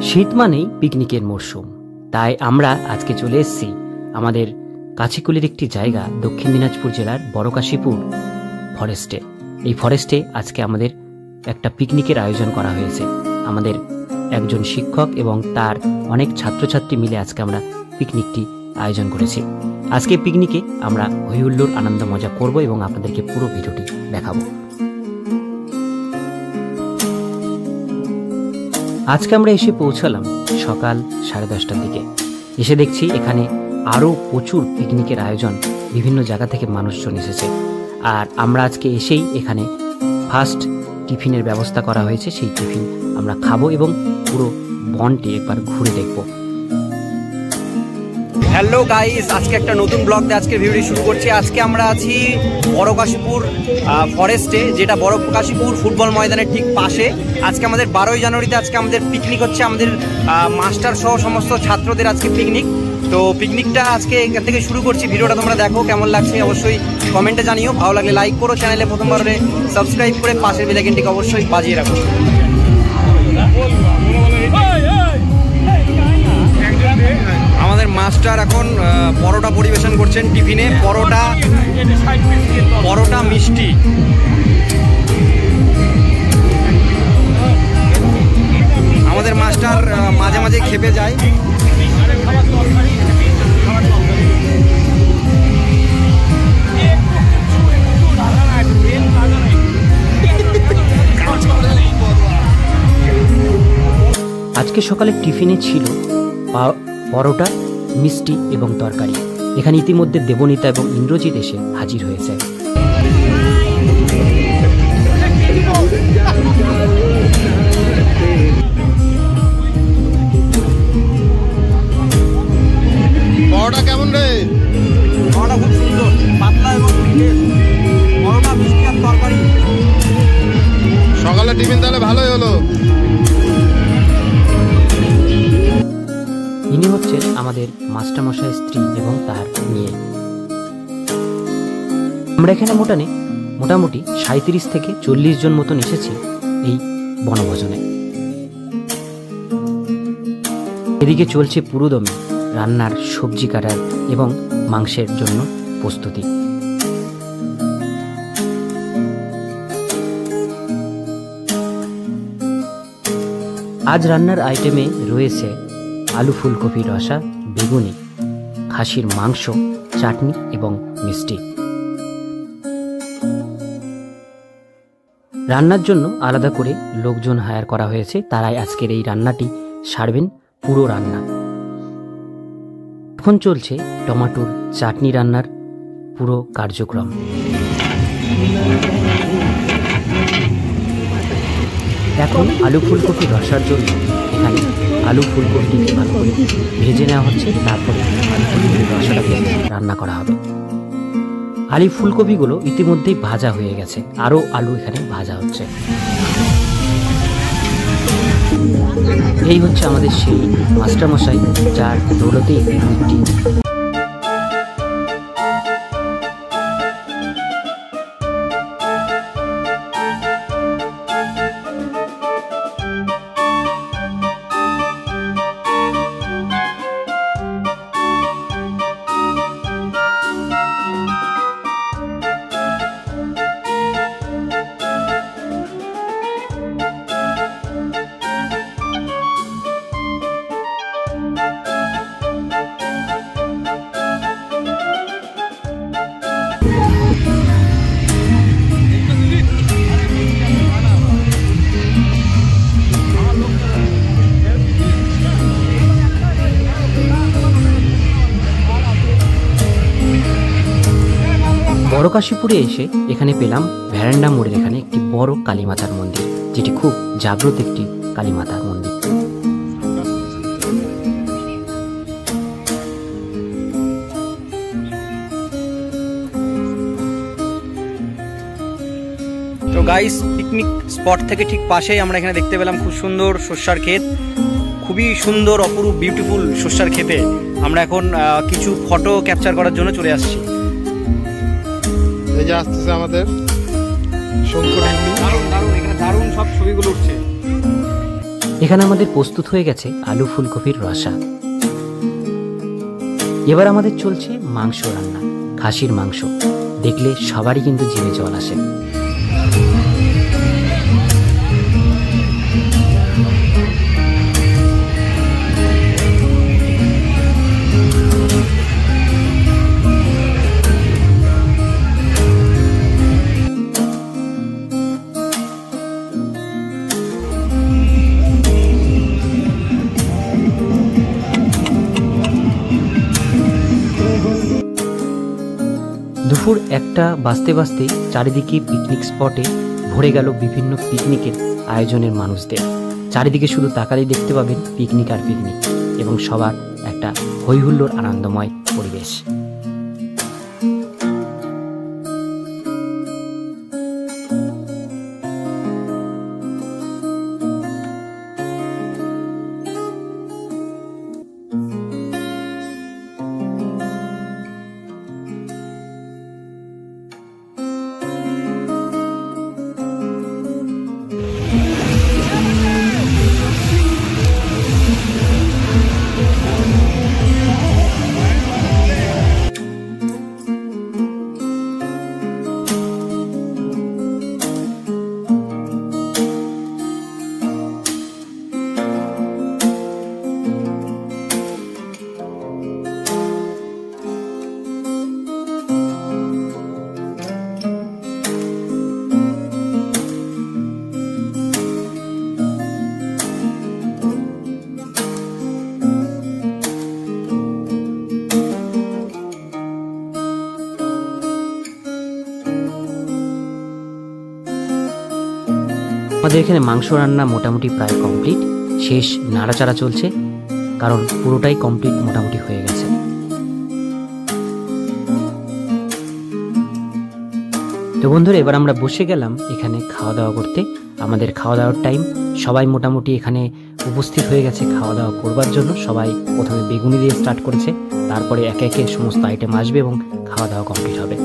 শীত মানেই পিকনিকের মরশুম, তাই আমরা আজকে চলে এসেছি আমাদের কাছিকুলির একটি জায়গা দক্ষিণ দিনাজপুর জেলার বড়কাশীপুর ফরেস্টে। এই ফরেস্টে আজকে আমাদের একটা পিকনিকের আয়োজন করা হয়েছে। আমাদের একজন শিক্ষক এবং তার অনেক ছাত্রছাত্রী মিলে আজকে আমরা পিকনিকটি আয়োজন করেছি। আজকে পিকনিকে আমরা হইহুল্লোড় আনন্দ মজা করব এবং আপনাদেরকে পুরো ভিডিওটি দেখাবো। আজকে আমরা এসে পৌঁছালাম সকাল 10:30টার দিকে। এসে দেখছি এখানে আরও প্রচুর পিকনিকের আয়োজন, বিভিন্ন জায়গা থেকে মানুষজন এসেছে। আর আমরা আজকে এসেই এখানে ফার্স্ট টিফিনের ব্যবস্থা করা হয়েছে, সেই টিফিন আমরা খাবো এবং পুরো বনটি একবার ঘুরে দেখব। হ্যালো গাইস, আজকে একটা নতুন ব্লগ দিয়ে আজকে ভিডিও শুরু করছি। আজকে আমরা আছি বড়কাশীপুর ফরেস্টে, যেটা বড়কাশীপুর ফুটবল ময়দানের ঠিক পাশে। আজকে আমাদের 12ই জানুয়ারিতে আজকে আমাদের পিকনিক হচ্ছে, আমাদের মাস্টার সহ সমস্ত ছাত্রদের আজকে পিকনিক। তো পিকনিকটা আজকে এখান থেকে শুরু করছি। ভিডিওটা তোমরা দেখো, কেমন লাগছে অবশ্যই কমেন্টে জানিও। ভালো লাগলে লাইক করো, চ্যানেলে প্রথমবার হলে সাবস্ক্রাইব করে পাশের বেল আইকনটিকে অবশ্যই বাজিয়ে রাখো। আমাদের মাস্টার এখন পরোটা পরিবেশন করছেন টিফিনে। পরোটা মিষ্টি। আমাদের মাস্টার মাঝে মাঝে খেপে যায়। আজকে সকালে টিফিনে ছিল পরোটা, মিষ্টি এবং তরকারি। এখানে ইতিমধ্যে দেবনীতা এবং ইন্দ্রজিৎ এসে হাজির হয়েছে। পরোটা কেমন রে? পরোটা খুব সুন্দর, পাতলা এবং পরোটা, মিষ্টি আর তরকারি। সকালে টিফিন তাহলে ভালোই হলো। ইনি হচ্ছেন আমাদের মাস্টারমশাই স্ত্রী এবং তার মেয়ে। আমরা এখানে মোটামুটি 37 থেকে 40 জন মতন এসেছি এই বনভোজনে। এদিকে চলছে পুরোদমে রান্নার, সবজি কাটার এবং মাংসের জন্য প্রস্তুতি। আজ রান্নার আইটেমে রয়েছে আলু ফুলকপি রসা, বেগুনি, খাসির মাংস, চাটনি এবং মিষ্টি। রান্নার জন্য আলাদা করে লোকজন হায়ার করা হয়েছে, তারাই আজকের এই রান্নাটি সারবেন, পুরো রান্না। এখন চলছে টমেটোর চাটনি রান্নার পুরো কার্যক্রম। এখন আলু ফুলকপি রসার জন্য এখানে আলু ফুলকপিটিকে ভালো করে ভেজে নেওয়া হচ্ছে, তারপরে আলু ফুলকপির রসাটাকে রান্না করা হবে। আলু ফুলকপিগুলো ইতিমধ্যেই ভাজা হয়ে গেছে, আরও আলু এখানে ভাজা হচ্ছে। এই হচ্ছে আমাদের সেই মাস্টারমশাই, যার দৌলতে এই পিকনিকটি। বড়কাশীপুরে এসে এখানে পেলাম ভ্যারান্ডা মোড়ের এখানে একটি বড় কালীমাতার মন্দির, যেটি খুব জাগ্রত একটি কালীমাতার মন্দির। তো গাইস, পিকনিক স্পট থেকে ঠিক পাশেই আমরা এখানে দেখতে পেলাম খুব সুন্দর সর্ষার ক্ষেত। খুবই সুন্দর, অপরূপ, বিউটিফুল সর্ষার ক্ষেতে আমরা এখন কিছু ফটো ক্যাপচার করার জন্য চলে আসছি। এই যে আসতেছে আমাদের দারুণ দারুণ, এখানে দারুণ সব ছবিগুলো উঠছে। এখানে আমাদের প্রস্তুত হয়ে গেছে আলু ফুলকপির রসা। এবার আমাদের চলছে মাংস রান্না, খাসির মাংস। দেখলে সবারই কিন্তু জিভে জল আসে। দুপুর 1টা বাজতে বাজতে চারিদিকে পিকনিক স্পটে ভরে গেল বিভিন্ন পিকনিকের আয়োজনের মানুষদের। চারিদিকে শুধু তাকালেই দেখতে পাবেন পিকনিক আর পিকনিক, এবং সবার একটা হইহুল্লোড় আনন্দময় পরিবেশ। আমাদের এখানে মাংস রান্না মোটামুটি প্রায় কমপ্লিট, শেষ নাড়াচাড়া চলছে, কারণ পুরোটাই কমপ্লিট মোটামুটি হয়ে গেছে। তো বন্ধুরা, এবার আমরা বসে গেলাম এখানে খাওয়া দাওয়া করতে। আমাদের খাওয়া দাওয়ার টাইম, সবাই মোটামুটি এখানে উপস্থিত হয়ে গেছে খাওয়া দাওয়া করবার জন্য। সবাই প্রথমে বেগুনি দিয়ে স্টার্ট করেছে, তারপরে একে একে সমস্ত আইটেম আসবে এবং খাওয়া দাওয়া কমপ্লিট হবে।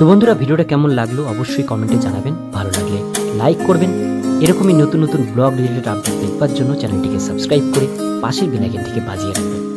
তো বন্ধুরা, ভিডিওটা কেমন লাগলো অবশ্যই কমেন্টে জানাবেন। ভালো লাগলে লাইক করবেন। এরকমই নতুন নতুন ব্লগ রিলেটেড আপডেট দেখবার জন্য চ্যানেলটিকে সাবস্ক্রাইব করে পাশের বেল আইকনটিকে বাজিয়ে রাখবেন।